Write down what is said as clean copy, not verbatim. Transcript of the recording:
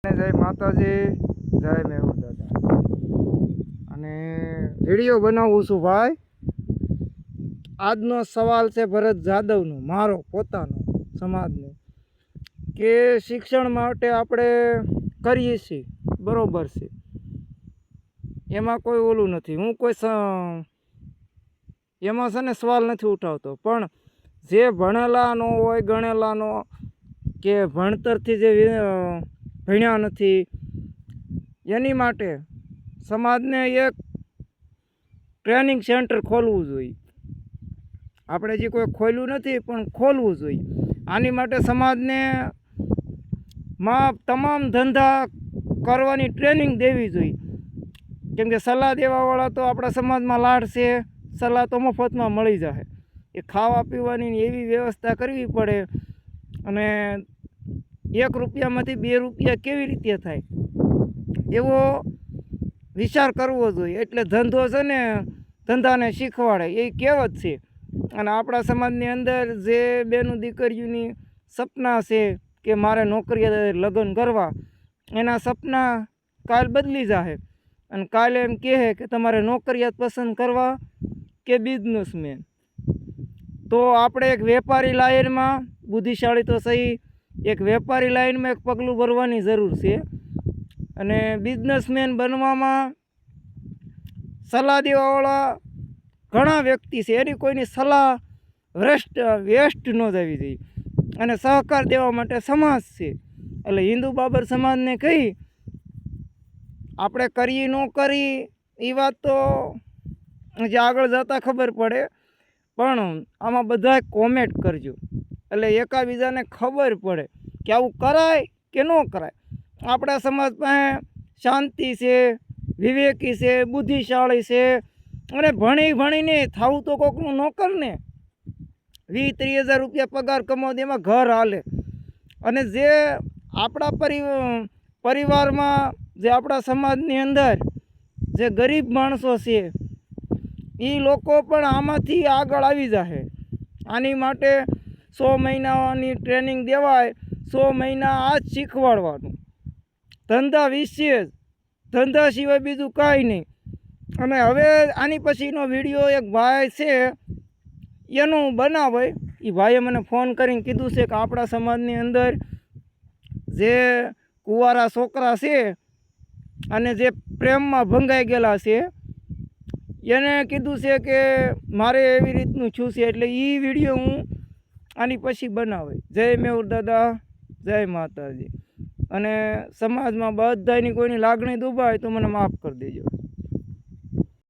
જય માતાજી, જય મેહુર દાદા. અને વિડીયો બનાવું છું ભાઈ. આજનો સવાલ છે ભરત જાદવનો, મારો પોતાનો સમાજનો, કે શિક્ષણ માટે આપણે કરીએ છીએ બરોબર છે, એમાં કોઈ ઓલું નથી. હું કોઈ એમાં છે ને સવાલ નથી ઉઠાવતો, પણ જે ભણેલા ન હોય, ગણેલા નો, કે ભણતરથી જે ભણ્યા નથી, એની માટે સમાજને એક ટ્રેનિંગ સેન્ટર ખોલવું જોઈએ. આપણે જે કોઈ ખોલ્યું નથી પણ ખોલવું જોઈએ. આની માટે સમાજને માં તમામ ધંધા કરવાની ટ્રેનિંગ દેવી જોઈએ. કેમ કે સલાહ દેવાવાળા તો આપણા સમાજમાં લાડ છે, સલાહ તો મફતમાં મળી જાય. એ ખાવા પીવાની એવી વ્યવસ્થા કરવી પડે. અને 1 રૂપિયામાંથી 2 રૂપિયા કેવી રીતે થાય એવો વિચાર કરવો જોઈએ. એટલે ધંધો છે ને ધંધાને શીખવાડે એ કહેવત છે. અને આપણા સમાજની અંદર જે બેનું દીકરીઓની સપના છે કે મારે નોકરીએ લગ્ન કરવા, એના સપના કાલ બદલી જાય. અને કાલે એમ કહે કે તમારે નોકરિયાત પસંદ કરવા કે બિઝનેસમેન. તો આપણે એક વેપારી લાઈનમાં, બુદ્ધિશાળી તો સહી, એક વેપારી લાઈનમાં એક પગલું ભરવાની જરૂર છે. અને બિઝનેસમેન બનવામાં સલાહ દેવાવાળા ઘણા વ્યક્તિ છે, એની કોઈની સલાહ વેસ્ટ ન જવી જોઈએ. અને સહકાર દેવા માટે સમાજ છે. એટલે હિન્દુ બાબર સમાજને કહી આપણે કરીએ ન કરી એ વાત તો જે આગળ જતાં ખબર પડે. પણ આમાં બધા કોમેન્ટ કરજો, એટલે એકાબીજાને ખબર પડે કે આવું કરાય કે ન કરાય. આપણા સમાજ પાસે શાંતિ છે, વિવેકી છે, બુદ્ધિશાળી છે. અને ભણીને થવું તો કોકનું નોકર ને. 20-30 હજાર રૂપિયા પગાર કમાવો એમાં ઘર હાલે. અને જે આપણા પરિવારમાં, જે આપણા સમાજની અંદર જે ગરીબ માણસો છે, એ લોકો પણ આમાંથી આગળ આવી જાય. આની માટે 100 મહિનાની ટ્રેનિંગ દેવાય. 100 મહિના આ જ શીખવાડવાનું, ધંધા વિશે જ, ધંધા સિવાય બીજું કાંઈ નહીં. અને હવે આની પછીનો વિડીયો એક ભાઈ છે એનું બનાવે. એ ભાઈએ મને ફોન કરીને કીધું છે કે આપણા સમાજની અંદર જે કુંવારા છોકરા છે અને જે પ્રેમમાં ભંગાઈ ગયેલા છે, એને કીધું છે કે મારે એવી રીતનું છું છે. એટલે એ વિડીયો હું આની પછી બનાવે. જય મેહુર દાદા, જય માતાજી. અને સમાજમાં બધાની કોઈની લાગણી દુભાય તો મને માફ કરી દેજો.